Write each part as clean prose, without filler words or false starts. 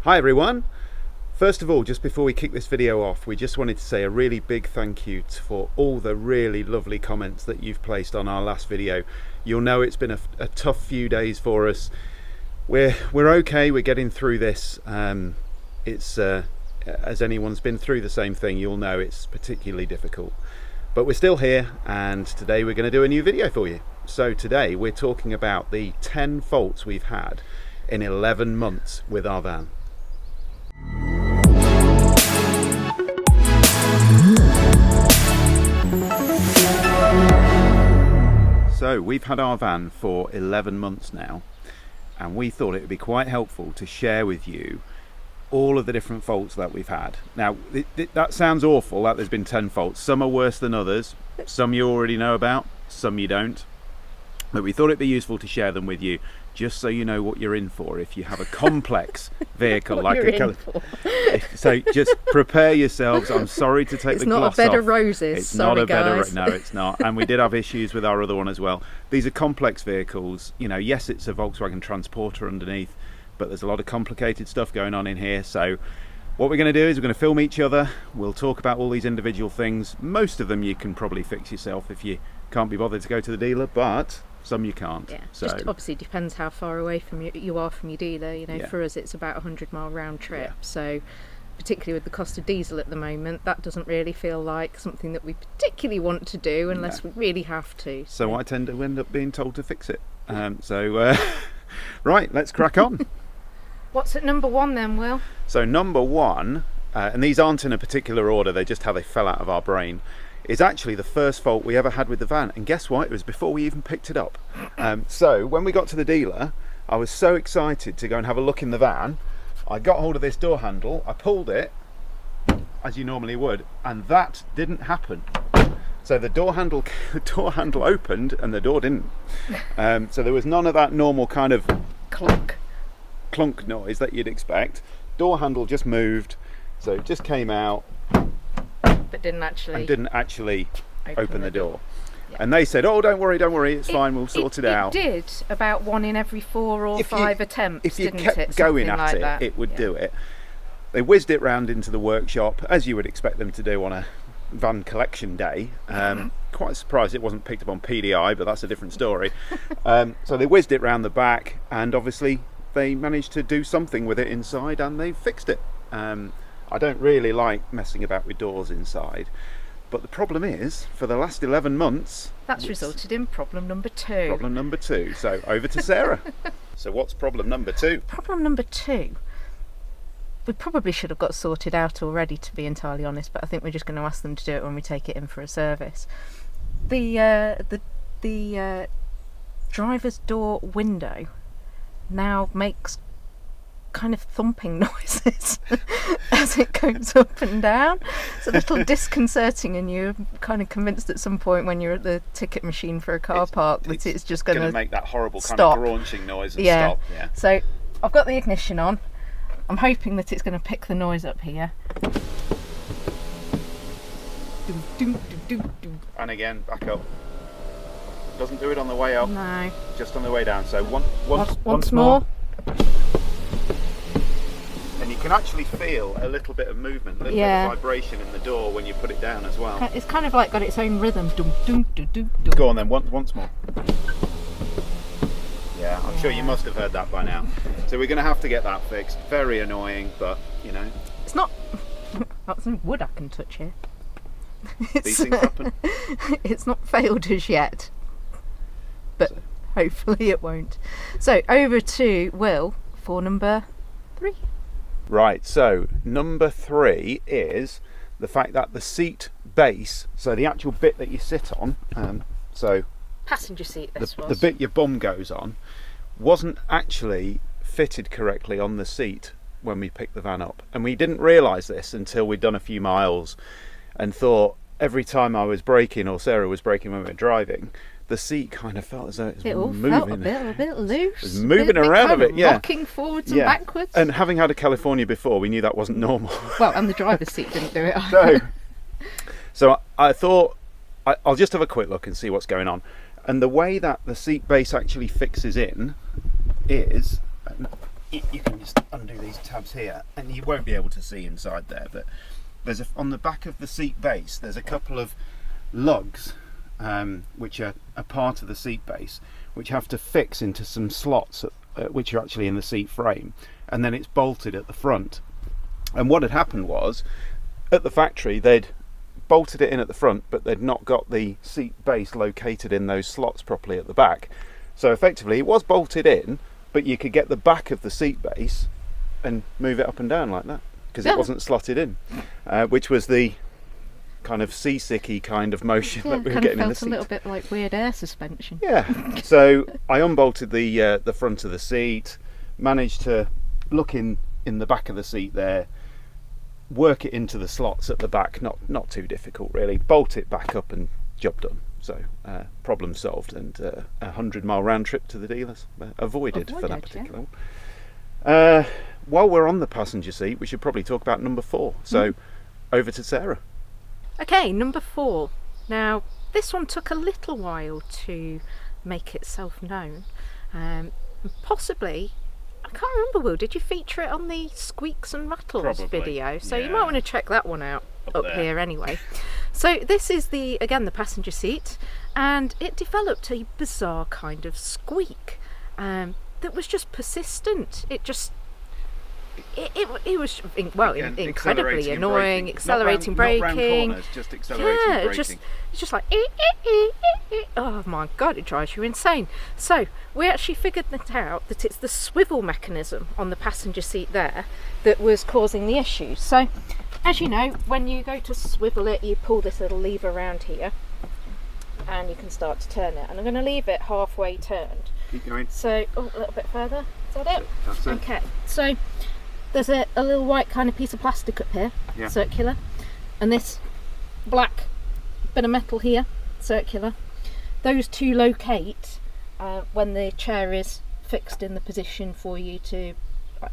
Hi everyone. First of all, just before we kick this video off, we just wanted to say a really big thank you for all the really lovely comments that you've placed on our last video. You'll know it's been a tough few days for us. We're okay, we're getting through this. It's as anyone's been through the same thing, you'll know it's particularly difficult. But we're still here, and today we're going to do a new video for you. So today we're talking about the 10 faults we've had in 11 months with our van. So we've had our van for 11 months now, and we thought it would be quite helpful to share with you all of the different faults that we've had. Now that sounds awful, that there's been 10 faults. Some are worse than others, some you already know about, some you don't, but we thought it'd be useful to share them with you, just so you know what you're in for if you have a complex vehicle like a so just prepare yourselves. I'm sorry to take the gloss off. It's not a bed of roses. It's sorry, not a bed guys. of no, it's not. And we did have issues with our other one as well. These are complex vehicles. You know, yes, it's a Volkswagen Transporter underneath, but there's a lot of complicated stuff going on in here. So what we're going to do is we're going to film each other. We'll talk about all these individual things. Most of them you can probably fix yourself if you can't be bothered to go to the dealer, but some you can't. Yeah, so just obviously depends how far away from you are from your dealer. You know, Yeah. For us it's about a 100-mile round trip. Yeah. So particularly with the cost of diesel at the moment, that doesn't really feel like something that we particularly want to do unless we really have to. So I tend to end up being told to fix it. Right, let's crack on. What's at number one then, Will? So number one, and these aren't in a particular order, they're just how they fell out of our brain, is actually the first fault we ever had with the van. And guess what? It was before we even picked it up. So when we got to the dealer, I was so excited to go and have a look in the van. I got hold of this door handle, I pulled it, as you normally would, and that didn't happen. So the door handle opened and the door didn't. So there was none of that normal kind of clunk noise that you'd expect. Door handle just moved, so it just came out, but didn't actually open the door. Yeah. And they said, "Oh, don't worry, it's fine, we'll sort it out." It did about 1 in every 4 or 5 attempts. If you didn't kept it? going Something at like it, that. it would Yeah. do it. They whizzed it round into the workshop, as you would expect them to do on a van collection day. Quite surprised it wasn't picked up on PDI, but that's a different story. So they whizzed it round the back, and obviously they managed to do something with it inside, and they fixed it. I don't really like messing about with doors inside, but the problem is, for the last 11 months... That's resulted in problem number 2. Problem number 2. So over to Sarah. So what's problem number 2? Problem number 2. We probably should have got sorted out already, to be entirely honest, but I think we're just going to ask them to do it when we take it in for a service. The driver's door window now makes kind of thumping noises as it goes up and down. It's a little disconcerting, and you're kind of convinced at some point when you're at the ticket machine for a car park that it's just going to make that horrible kind stop. of graunching noise and stop. Yeah. So I've got the ignition on. I'm hoping that it's going to pick the noise up here. And again, back up. Doesn't do it on the way up. No. Just on the way down. So once more. And you can actually feel a little bit of movement, a little bit of vibration in the door when you put it down as well. It's kind of like got its own rhythm. Go on then, once more. Yeah, I'm sure you must have heard that by now. So we're going to have to get that fixed. Very annoying, but you know. It's not... That's some wood I can touch here. These things happen. It's not failed as yet, but hopefully it won't. So over to Will for number 3. Right, so number 3 is the fact that the seat base, so the actual bit that you sit on, so passenger seat the bit your bum goes on, wasn't actually fitted correctly on the seat when we picked the van up. And we didn't realise this until we'd done a few miles and thought every time I was braking or Sarah was braking when we were driving, the seat kind of felt as though it was moving. Felt a bit loose. It was moving around a bit, yeah. Rocking forwards and backwards. And having had a California before, we knew that wasn't normal. Well, and the driver's seat didn't do it either. So I thought, I'll just have a quick look and see what's going on. And the way that the seat base actually fixes in is, you can just undo these tabs here, and you won't be able to see inside there, but there's on the back of the seat base, there's a couple of lugs which are a part of the seat base, which have to fix into some slots which are actually in the seat frame, and then it's bolted at the front. And what had happened was, at the factory they'd bolted it in at the front, but they'd not got the seat base located in those slots properly at the back. So effectively it was bolted in, but you could get the back of the seat base and move it up and down like that, because it wasn't slotted in, which was the kind of seasicky kind of motion that we were getting in the seat. It felt a little bit like weird air suspension. Yeah. So I unbolted the front of the seat, managed to look in the back of the seat there, work it into the slots at the back, not too difficult really, bolt it back up, and job done. So problem solved, and a 100-mile round trip to the dealers avoided for that particular one. While we're on the passenger seat, we should probably talk about number 4. So over to Sarah. Okay, number 4. Now this one took a little while to make itself known. Possibly, I can't remember, Will, did you feature it on the Squeaks and Rattles video? So you might want to check that one out up here anyway. So this is again the passenger seat, and it developed a bizarre kind of squeak that was just persistent. It was incredibly annoying, accelerating braking. Not round corners, just accelerating braking. It's just like oh my god, it drives you insane. So we actually figured out that it's the swivel mechanism on the passenger seat there that was causing the issue. So as you know, when you go to swivel it, you pull this little lever around here and you can start to turn it, and I'm going to leave it halfway turned. Keep going. So a little bit further. Is that it? That's it. Okay, so there's a little white kind of piece of plastic up here, circular, and this black bit of metal here, circular. Those two locate when the chair is fixed in the position for you to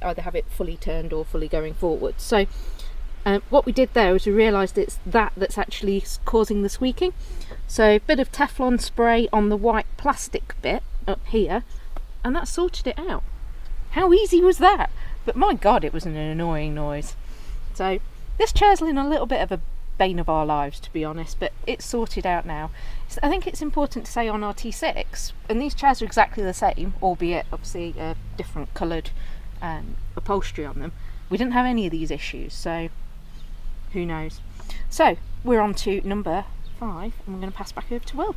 either have it fully turned or fully going forward. So what we did there was we realised it's that's actually causing the squeaking. So a bit of Teflon spray on the white plastic bit up here, and that sorted it out. How easy was that? But my god, it was an annoying noise. So this chair's in a little bit of a bane of our lives, to be honest, but it's sorted out now. So I think it's important to say on our T6, and these chairs are exactly the same, albeit obviously different coloured upholstery on them. We didn't have any of these issues, so who knows. So we're on to number 5, and we're going to pass back over to Will.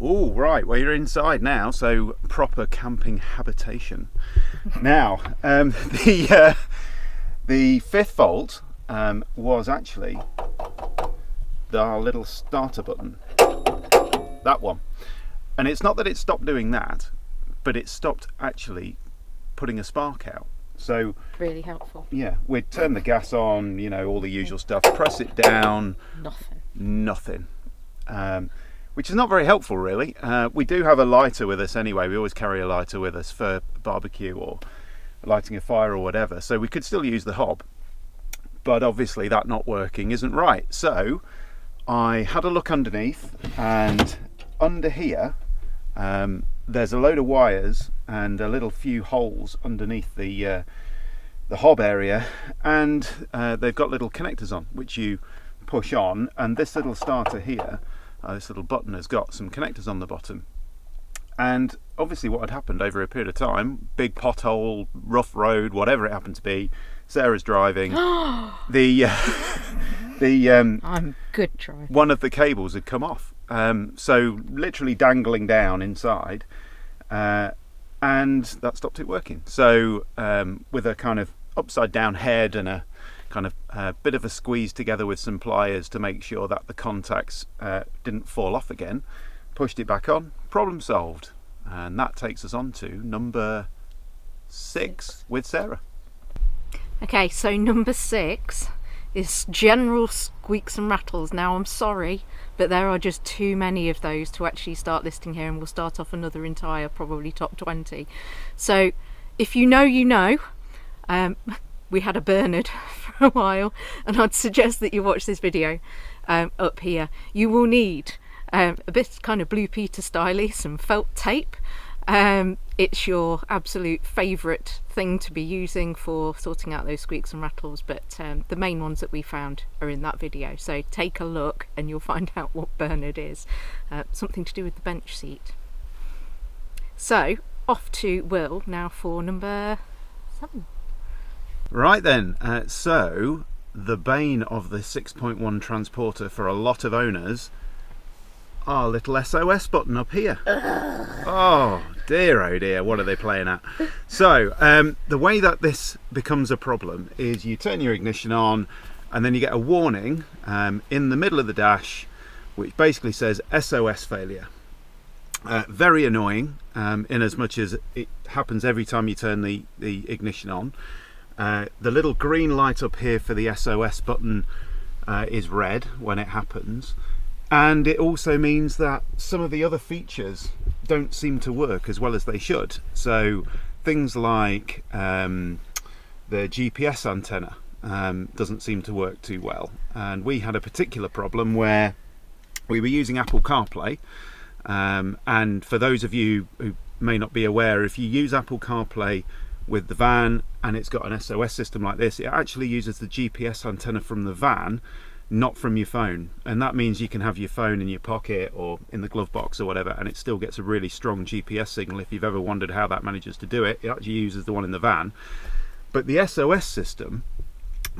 Oh, right, well, you're inside now, so proper camping habitation. Now, the 5th fault was actually our little starter button, that one. And it's not that it stopped doing that, but it stopped actually putting a spark out. So really helpful. Yeah, we'd turn the gas on, you know, all the usual stuff, press it down. Nothing. Which is not very helpful, really. We do have a lighter with us anyway. We always carry a lighter with us for barbecue or lighting a fire or whatever. So we could still use the hob. But obviously that not working isn't right. So I had a look underneath, and under here there's a load of wires and a little few holes underneath the hob area, and they've got little connectors on which you push on, and this little starter here, this little button has got some connectors on the bottom. And obviously what had happened over a period of time, big pothole, rough road, whatever it happened to be, Sarah's driving, I'm good driving. One of the cables had come off, so literally dangling down inside, and that stopped it working. So with a kind of upside down head and a kind of bit of a squeeze together with some pliers to make sure that the contacts didn't fall off again, pushed it back on, problem solved. And that takes us on to number 6 with Sarah. Okay, so number 6 is general squeaks and rattles. Now I'm sorry, but there are just too many of those to actually start listing here, and we'll start off another entire probably top 20. So if you know, you know. We had a Bernard for a while, and I'd suggest that you watch this video up here. You will need a bit kind of Blue Peter styly, some felt tape, It's your absolute favourite thing to be using for sorting out those squeaks and rattles, but the main ones that we found are in that video, so take a look and you'll find out what Bernard is. Something to do with the bench seat. So off to Will now for number 7. Right then, so the bane of the 6.1 transporter for a lot of owners, our little SOS button up here. Oh dear, what are they playing at? So the way that this becomes a problem is you turn your ignition on and then you get a warning in the middle of the dash which basically says SOS failure. Very annoying, in as much as it happens every time you turn the ignition on. The little green light up here for the SOS button is red when it happens, and it also means that some of the other features don't seem to work as well as they should. So things like the GPS antenna doesn't seem to work too well, and we had a particular problem where we were using Apple CarPlay. And for those of you who may not be aware, if you use Apple CarPlay with the van and it's got an SOS system like this, it actually uses the GPS antenna from the van, not from your phone. And that means you can have your phone in your pocket or in the glove box or whatever, and it still gets a really strong GPS signal. If you've ever wondered how that manages to do it, it actually uses the one in the van. But the SOS system,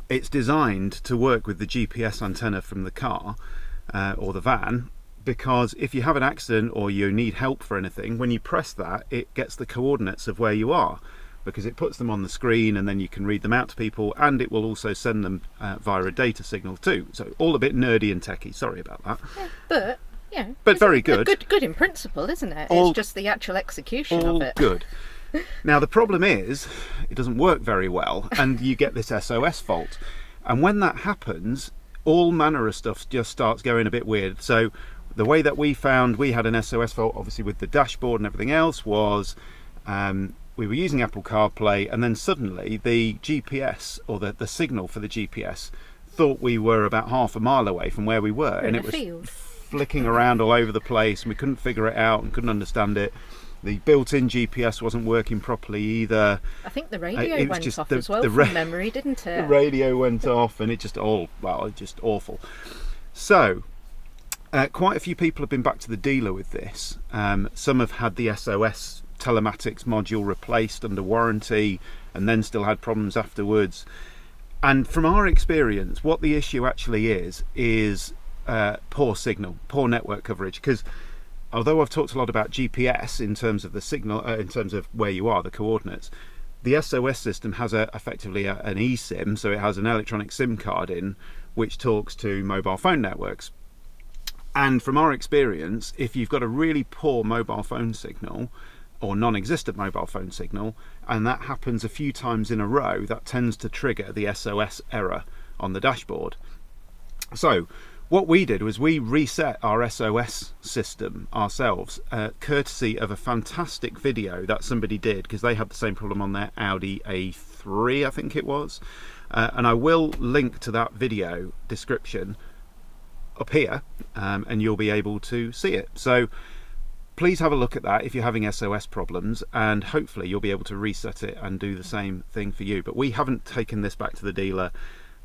it's designed to work with the GPS antenna from the car or the van, because if you have an accident or you need help for anything, when you press that, it gets the coordinates of where you are, because it puts them on the screen and then you can read them out to people, and it will also send them via a data signal too. So all a bit nerdy and techie, sorry about that. Yeah, but very good. Good in principle, isn't it? All, it's just the actual execution of it. Good. Now the problem is, it doesn't work very well, and you get this SOS fault. And when that happens, all manner of stuff just starts going a bit weird. So the way that we found we had an SOS fault, obviously with the dashboard and everything else, was we were using Apple CarPlay, and then suddenly the GPS, or the signal for the GPS, thought we were about half a mile away from where we were, and it was flicking around all over the place, and we couldn't figure it out and couldn't understand it. The built-in GPS wasn't working properly either. I think the radio went off as well from memory, didn't it? The radio went off, and it just just awful. So quite a few people have been back to the dealer with this. Some have had the SOS telematics module replaced under warranty and then still had problems afterwards. And from our experience, what the issue actually is poor signal, poor network coverage. Because although I've talked a lot about GPS in terms of the signal, in terms of where you are, the coordinates, the SOS system has effectively an eSIM, so it has an electronic SIM card in which talks to mobile phone networks. And from our experience, if you've got a really poor mobile phone signal or non-existent mobile phone signal, and that happens a few times in a row, that tends to trigger the SOS error on the dashboard. So what we did was we reset our SOS system ourselves, courtesy of a fantastic video that somebody did, because they had the same problem on their Audi A3, I think it was. And I will link to that video description up here, and you'll be able to see it. So please have a look at that if you're having SOS problems, and hopefully you'll be able to reset it and do the same thing for you. But we haven't taken this back to the dealer.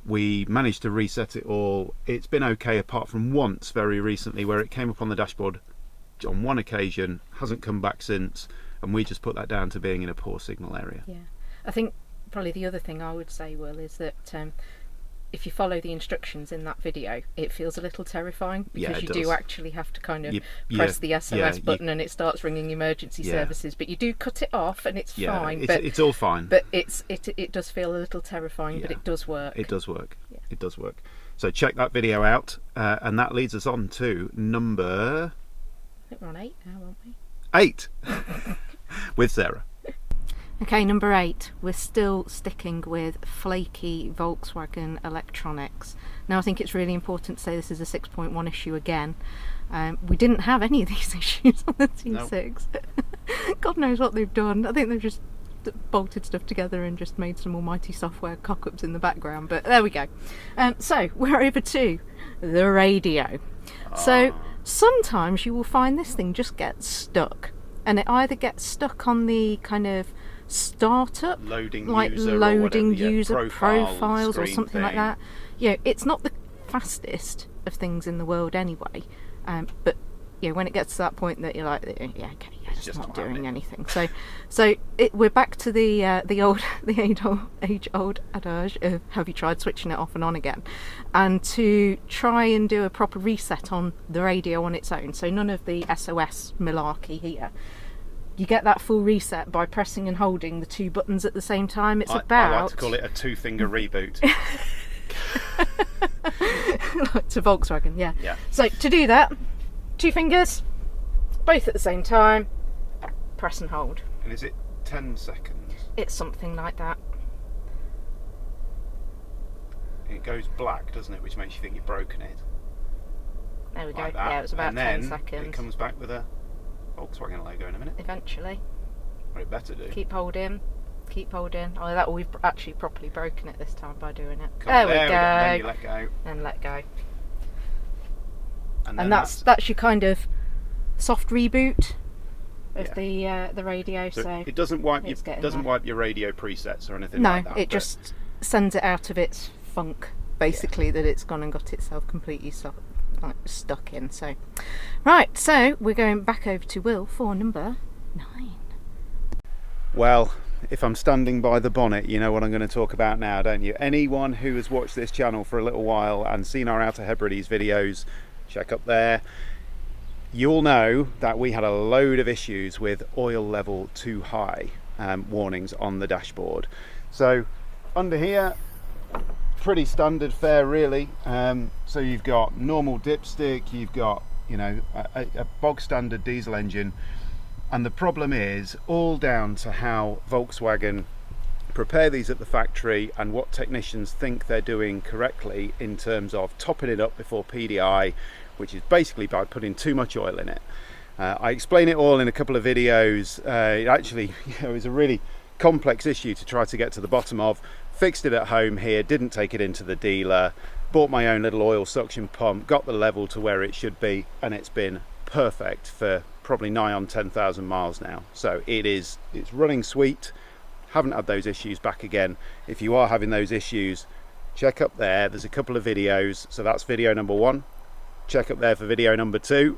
We managed to reset it all. It's been okay, apart from once very recently where it came up on the dashboard on one occasion, hasn't come back since, and we just put that down to being in a poor signal area. Yeah, I think probably the other thing I would say, Will, is that if you follow the instructions in that video, it feels a little terrifying, because you do actually have to kind of press the SOS button and it starts ringing emergency services, but you do cut it off and it's fine. It's all fine. But it does feel a little terrifying, but it does work. It does work. Yeah. It does work. So check that video out, and that leads us on to number... I think we're on 8 now, aren't we? 8! With Sarah. Okay, number 8, we're still sticking with flaky Volkswagen electronics. Now I think it's really important to say this is a 6.1 issue again. We didn't have any of these issues on the T6. Nope. God knows what they've done. I think they've just bolted stuff together and just made some almighty software cock-ups in the background, but there we go. So we're over to the radio. So sometimes you will find this thing just gets stuck. and it either gets stuck on the kind of startup, loading like user loading or whatever, user profiles or screen something like thing. that. You know, it's not the fastest of things in the world anyway, but you know, when it gets to that point that you're like, yeah, okay, yeah, it's just not not doing happening. anything. So we're back to the age old adage of have you tried switching it off and on again, and to try and do a proper reset on the radio on its own. So none of the SOS malarkey here. You get that full reset by pressing and holding the two buttons at the same time. It's I like to call it a two-finger reboot. to Volkswagen, yeah. Yeah. So to do that, 2 fingers, both at the same time, press and hold. And is it 10 seconds? It's something like that. It goes black, doesn't it? Which makes you think you've broken it. There we Like go. that. Yeah, it was about and 10 then seconds. It comes back with a Volkswagen logo in a minute. Eventually. Or it better do. Keep holding. Keep holding. Oh, that we've actually properly broken it this time by doing it. There we go. go. Then you let go. And let go. And And that's your kind of soft reboot of Yeah. the radio. So it doesn't wipe it's getting doesn't there. wipe your radio presets or anything No, like that. it just sends it out of its funk, basically, that it's gone and got itself completely stuck in. So, right, so we're going back over to Will for number 9. Well, if I'm standing by the bonnet, you know what I'm going to talk about now, don't you? Anyone who has watched this channel for a little while and seen our Outer Hebrides videos, check up there. You'll know that we had a load of issues with oil level too high warnings on the dashboard. So under here, pretty standard fare really. So you've got normal dipstick, you've got, you know, a bog standard diesel engine. And the problem is all down to how Volkswagen prepare these at the factory and what technicians think they're doing correctly in terms of topping it up before PDI, which is basically by putting too much oil in it. I explain it all in a couple of videos. It actually, it was a really complex issue to try to get to the bottom of. Fixed it at home here, didn't take it into the dealer, bought my own little oil suction pump, got the level to where it should be, and it's been perfect for probably nigh on 10,000 miles now. So it's running sweet. Haven't had those issues back again. If you are having those issues, check up there. There's a couple of videos. So that's video number 1. Check up there for video number 2,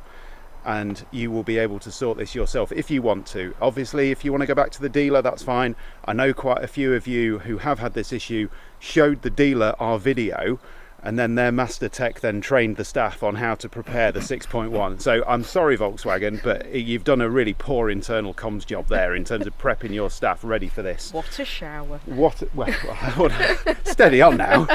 and you will be able to sort this yourself if you want to. Obviously, if you want to go back to the dealer, that's fine. I know quite a few of you who have had this issue showed the dealer our video, and then their master tech then trained the staff on how to prepare the 6.1. So I'm sorry, Volkswagen, but you've done a really poor internal comms job there in terms of prepping your staff ready for this. What a shower. Well, steady on now.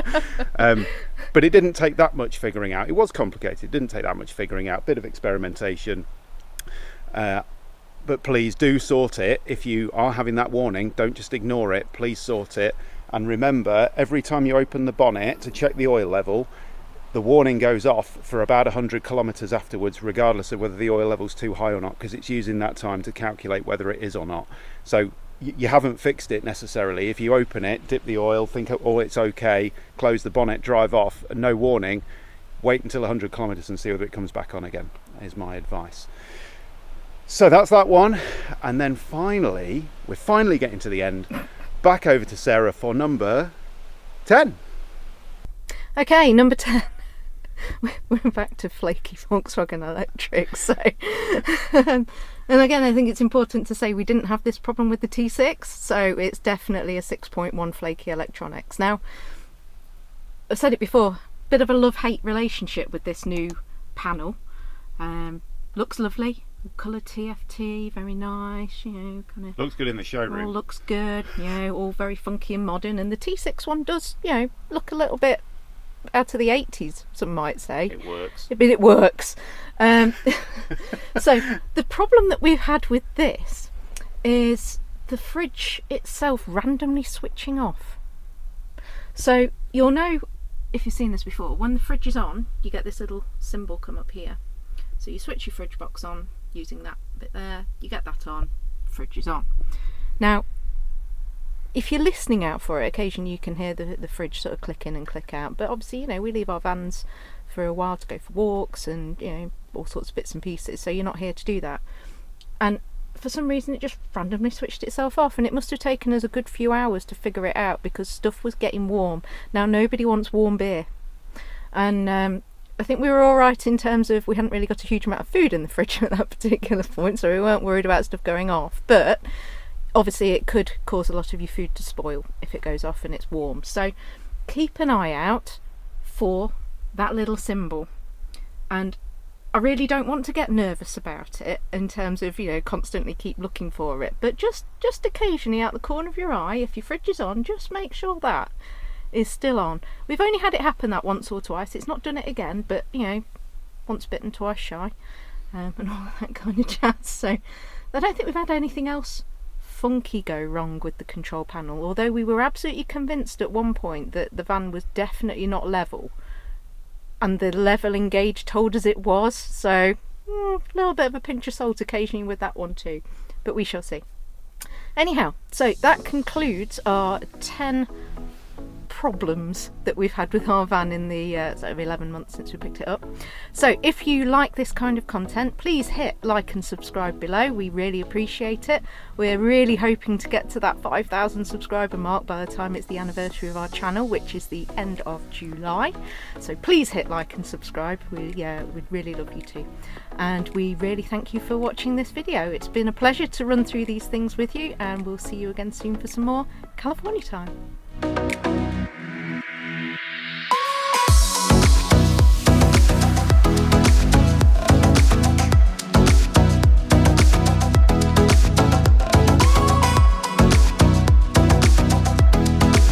But it didn't take that much figuring out. It was complicated. It didn't take that much figuring out. Bit of experimentation. But please do sort it. If you are having that warning, don't just ignore it. Please sort it. And remember, every time you open the bonnet to check the oil level, the warning goes off for about 100 kilometers afterwards, regardless of whether the oil level's too high or not, because it's using that time to calculate whether it is or not. So you haven't fixed it necessarily. If you open it, dip the oil, think, oh, it's okay, close the bonnet, drive off, and no warning, wait until 100 kilometers and see whether it comes back on again, is my advice. So that's that one. And then finally, we're finally getting to the end. Back over to Sarah for number 10. Okay, number 10. We're back to flaky Volkswagen electric. So, and again, I think it's important to say we didn't have this problem with the T6, so it's definitely a 6.1 flaky electronics. Now, I've said it before, bit of a love-hate relationship with this new panel. Looks lovely. Colour TFT, very nice, you know, kind of Looks good in the showroom. all looks good, you know, all very funky and modern, and the T6.1 does, you know, look a little bit out of the 80s, some might say. It works. But it works. So the problem that we've had with this is the fridge itself randomly switching off. So you'll know, if you've seen this before, when the fridge is on, you get this little symbol come up here. So you switch your fridge box on using that bit there, you get that on, fridge is on. Now, if you're listening out for it, occasionally you can hear the fridge sort of click in and click out, but obviously, you know, we leave our vans for a while to go for walks and, you know, all sorts of bits and pieces, so you're not here to do that. And for some reason it just randomly switched itself off, and it must have taken us a good few hours to figure it out because stuff was getting warm. Now nobody wants warm beer, and I think we were all right in terms of we hadn't really got a huge amount of food in the fridge at that particular point, so we weren't worried about stuff going off. But obviously it could cause a lot of your food to spoil if it goes off and it's warm, so keep an eye out for that little symbol. And I really don't want to get nervous about it in terms of, you know, constantly keep looking for it, but just occasionally out the corner of your eye, if your fridge is on, just make sure that is still on. We've only had it happen that once or twice. It's not done it again, but you know, once bitten, twice shy, and all that kind of jazz. So I don't think we've had anything else funky go wrong with the control panel, although we were absolutely convinced at one point that the van was definitely not level, and the leveling gauge told us it was, so a little bit of a pinch of salt occasionally with that one too, but we shall see. Anyhow, so that concludes our 10 problems that we've had with our van in the sort of 11 months since we picked it up. So if you like this kind of content, please hit like and subscribe below. We really appreciate it. We're really hoping to get to that 5,000 subscriber mark by the time it's the anniversary of our channel, which is the end of July. So please hit like and subscribe. We'd really love you to. And we really thank you for watching this video. It's been a pleasure to run through these things with you, and we'll see you again soon for some more California time.